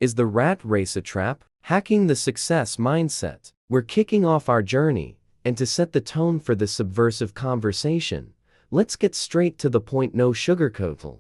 Is the rat race a trap? Hacking the success mindset. We're kicking off our journey, and to set the tone for this subversive conversation, let's get straight to the point. No sugarcoating,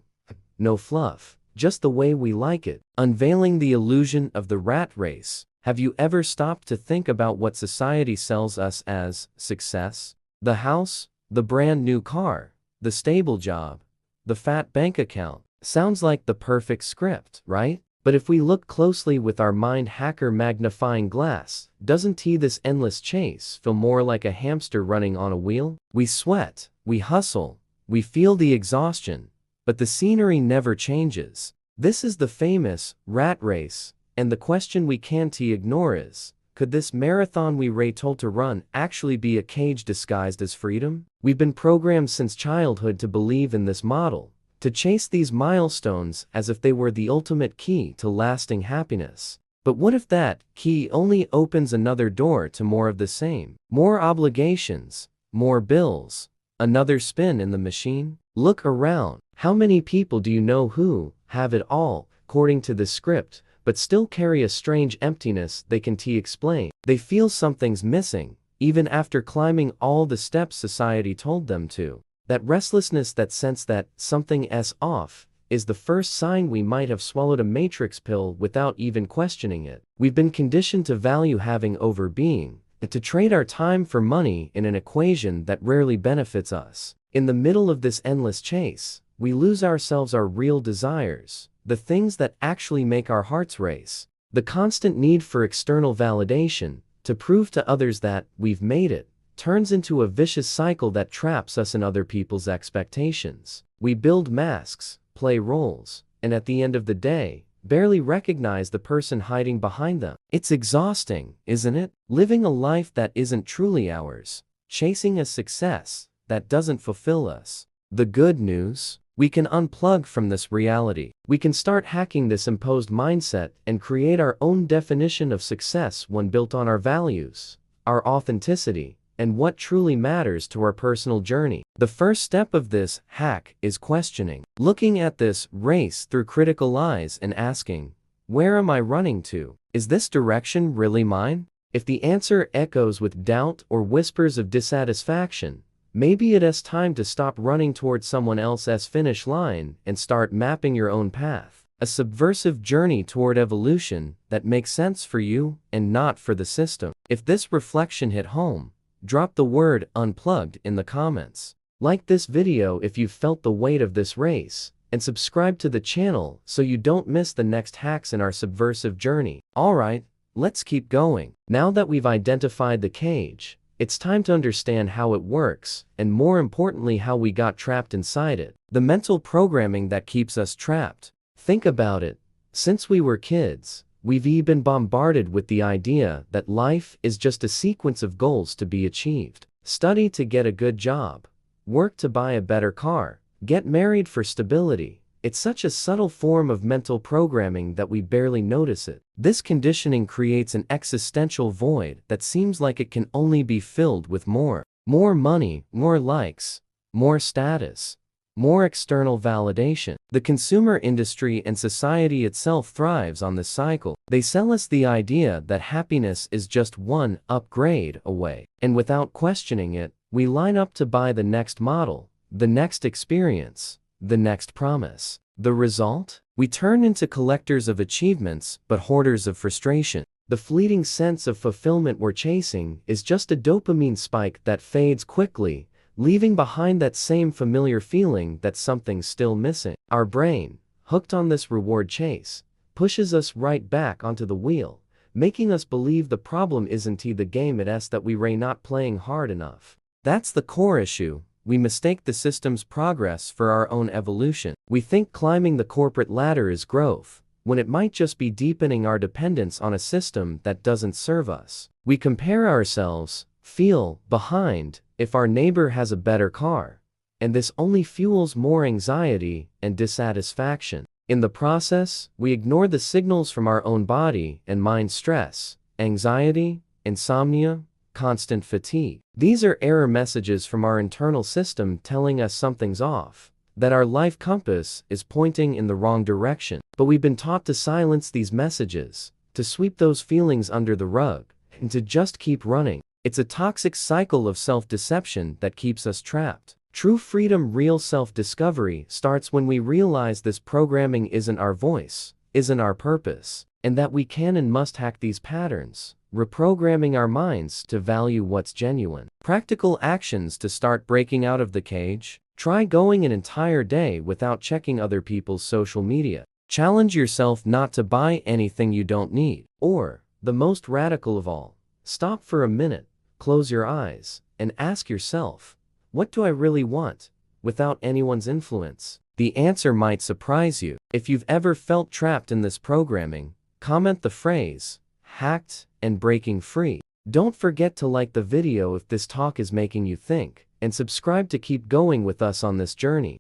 no fluff, just the way we like it. Unveiling the illusion of the rat race. Have you ever stopped to think about what society sells us as success? The house, the brand new car, the stable job, the fat bank account. Sounds like the perfect script, right? But if we look closely with our mind hacker magnifying glass, doesn't this endless chase feel more like a hamster running on a wheel? We sweat, we hustle, we feel the exhaustion, but the scenery never changes. This is the famous rat race, and the question we can't ignore is, could this marathon we're told to run actually be a cage disguised as freedom? We've been programmed since childhood to believe in this model, to chase these milestones as if they were the ultimate key to lasting happiness. But what if that key only opens another door to more of the same? More obligations, more bills, another spin in the machine? Look around. How many people do you know who have it all, according to the script, but still carry a strange emptiness they can't explain? They feel something's missing, even after climbing all the steps society told them to. That restlessness, that sense that something's off, is the first sign we might have swallowed a matrix pill without even questioning it. We've been conditioned to value having over being, and to trade our time for money in an equation that rarely benefits us. In the middle of this endless chase, we lose ourselves, our real desires, the things that actually make our hearts race. The constant need for external validation, to prove to others that we've made it, turns into a vicious cycle that traps us in other people's expectations. We build masks, play roles, and at the end of the day, barely recognize the person hiding behind them. It's exhausting, isn't it? Living a life that isn't truly ours, chasing a success that doesn't fulfill us. The good news? We can unplug from this reality. We can start hacking this imposed mindset and create our own definition of success, one built on our values, our authenticity, and what truly matters to our personal journey. The first step of this hack is questioning. Looking at this race through critical eyes and asking, where am I running to? Is this direction really mine? If the answer echoes with doubt or whispers of dissatisfaction, maybe it's time to stop running towards someone else's finish line and start mapping your own path. A subversive journey toward evolution that makes sense for you and not for the system. If this reflection hit home, drop the word unplugged in the comments. Like this video if you felt the weight of this race, and subscribe to the channel so you don't miss the next hacks in our subversive journey. Alright, let's keep going. Now that we've identified the cage, it's time to understand how it works, and more importantly how we got trapped inside it. The mental programming that keeps us trapped. Think about it. Since we were kids, we've been bombarded with the idea that life is just a sequence of goals to be achieved. Study to get a good job, work to buy a better car, get married for stability. It's such a subtle form of mental programming that we barely notice it. This conditioning creates an existential void that seems like it can only be filled with more money, more likes, more status, more external validation. The consumer industry and society itself thrives on this cycle. They sell us the idea that happiness is just one upgrade away, and without questioning it, we line up to buy the next model, the next experience, the next promise. The result? We turn into collectors of achievements but hoarders of frustration. The fleeting sense of fulfillment we're chasing is just a dopamine spike that fades quickly, leaving behind that same familiar feeling that something's still missing. Our brain, hooked on this reward chase, pushes us right back onto the wheel, making us believe the problem isn't the game, it's that we're not playing hard enough. That's the core issue. We mistake the system's progress for our own evolution. We think climbing the corporate ladder is growth, when it might just be deepening our dependence on a system that doesn't serve us. We compare ourselves, feel behind if our neighbor has a better car, and this only fuels more anxiety and dissatisfaction. In the process, we ignore the signals from our own body and mind: stress, anxiety, insomnia, constant fatigue. These are error messages from our internal system telling us something's off, that our life compass is pointing in the wrong direction. But we've been taught to silence these messages, to sweep those feelings under the rug, and to just keep running. It's a toxic cycle of self-deception that keeps us trapped. True freedom, real self-discovery, starts when we realize this programming isn't our voice, isn't our purpose, and that we can and must hack these patterns, reprogramming our minds to value what's genuine. Practical actions to start breaking out of the cage. Try going an entire day without checking other people's social media. Challenge yourself not to buy anything you don't need. Or, the most radical of all, stop for a minute, close your eyes, and ask yourself, what do I really want, without anyone's influence? The answer might surprise you. If you've ever felt trapped in this programming, comment the phrase, hacked and breaking free. Don't forget to like the video if this talk is making you think, and subscribe to keep going with us on this journey.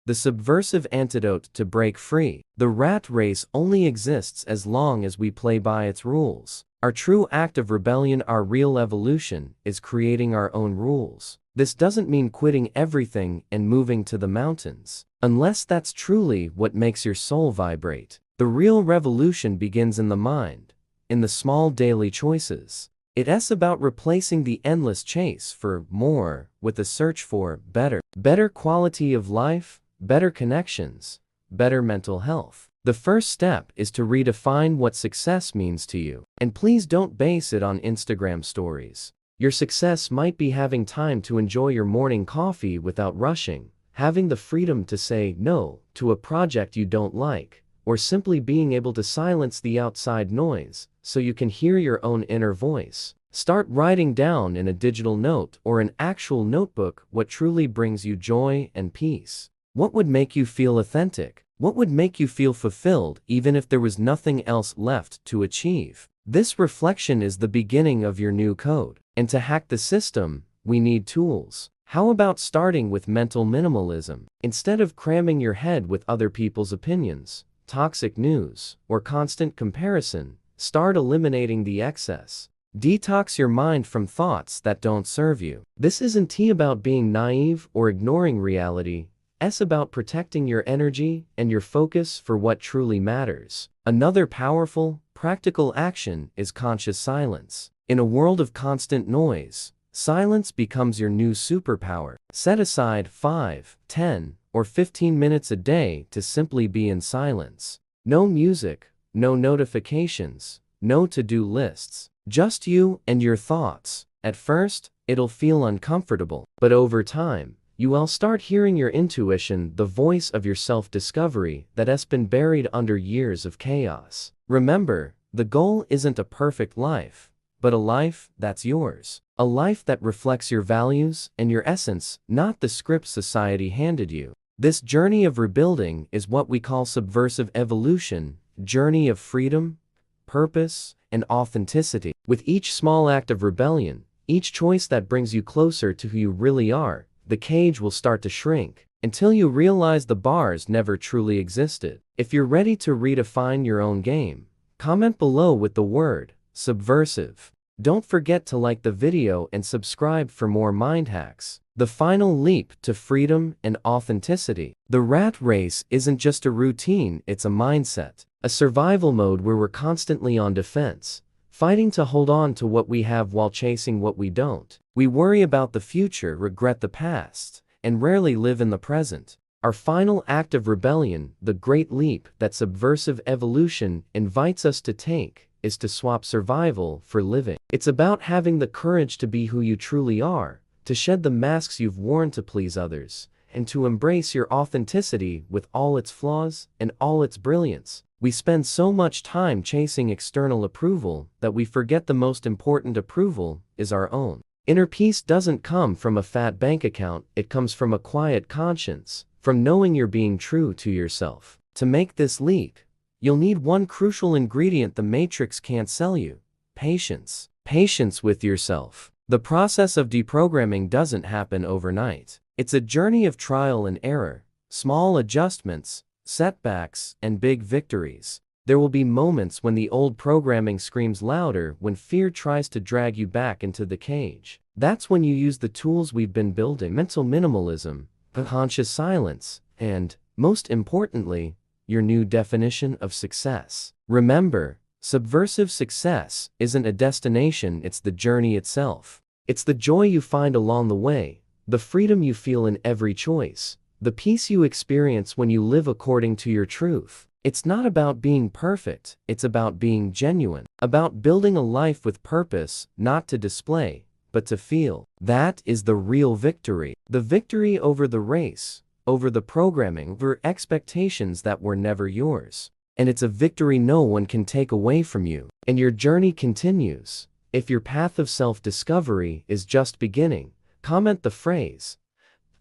The subversive antidote to break free. The rat race only exists as long as we play by its rules. Our true act of rebellion, our real evolution, is creating our own rules. This doesn't mean quitting everything and moving to the mountains, unless that's truly what makes your soul vibrate. The real revolution begins in the mind, in the small daily choices. It's about replacing the endless chase for more with a search for better. Better quality of life, better connections, better mental health. The first step is to redefine what success means to you. And please don't base it on Instagram stories. Your success might be having time to enjoy your morning coffee without rushing, having the freedom to say no to a project you don't like, or simply being able to silence the outside noise so you can hear your own inner voice. Start writing down in a digital note or an actual notebook what truly brings you joy and peace. What would make you feel authentic? What would make you feel fulfilled even if there was nothing else left to achieve? This reflection is the beginning of your new code. And to hack the system, we need tools. How about starting with mental minimalism? Instead of cramming your head with other people's opinions, toxic news, or constant comparison, start eliminating the excess. Detox your mind from thoughts that don't serve you. This isn't about being naive or ignoring reality. It's about protecting your energy and your focus for what truly matters. Another powerful, practical action is conscious silence. In a world of constant noise, silence becomes your new superpower. Set aside 5, 10, or 15 minutes a day to simply be in silence. No music, no notifications, no to-do lists. Just you and your thoughts. At first, it'll feel uncomfortable, but over time, you will start hearing your intuition, the voice of your self-discovery that has been buried under years of chaos. Remember, the goal isn't a perfect life, but a life that's yours. A life that reflects your values and your essence, not the script society handed you. This journey of rebuilding is what we call subversive evolution, journey of freedom, purpose, and authenticity. With each small act of rebellion, each choice that brings you closer to who you really are, the cage will start to shrink, until you realize the bars never truly existed. If you're ready to redefine your own game, comment below with the word subversive. Don't forget to like the video and subscribe for more mind hacks. The final leap to freedom and authenticity. The rat race isn't just a routine, it's a mindset. A survival mode where we're constantly on defense, fighting to hold on to what we have while chasing what we don't. We worry about the future, regret the past, and rarely live in the present. Our final act of rebellion, the great leap that subversive evolution invites us to take, is to swap survival for living. It's about having the courage to be who you truly are, to shed the masks you've worn to please others, and to embrace your authenticity with all its flaws and all its brilliance. We spend so much time chasing external approval that we forget the most important approval is our own. Inner peace doesn't come from a fat bank account, it comes from a quiet conscience, from knowing you're being true to yourself. To make this leap, you'll need one crucial ingredient the Matrix can't sell you: patience. Patience with yourself. The process of deprogramming doesn't happen overnight. It's a journey of trial and error, small adjustments, setbacks, and big victories. There will be moments when the old programming screams louder, when fear tries to drag you back into the cage. That's when you use the tools we've been building: mental minimalism, conscious silence, and, most importantly, your new definition of success. Remember, subversive success isn't a destination, it's the journey itself. It's the joy you find along the way, the freedom you feel in every choice, the peace you experience when you live according to your truth. It's not about being perfect, it's about being genuine, about building a life with purpose, not to display, but to feel. That is the real victory. The victory over the race, over the programming, over expectations that were never yours. And it's a victory no one can take away from you. And your journey continues. If your path of self-discovery is just beginning, comment the phrase,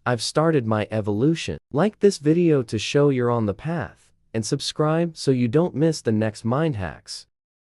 "I've started my evolution." Like this video to show you're on the path, and subscribe so you don't miss the next mind hacks.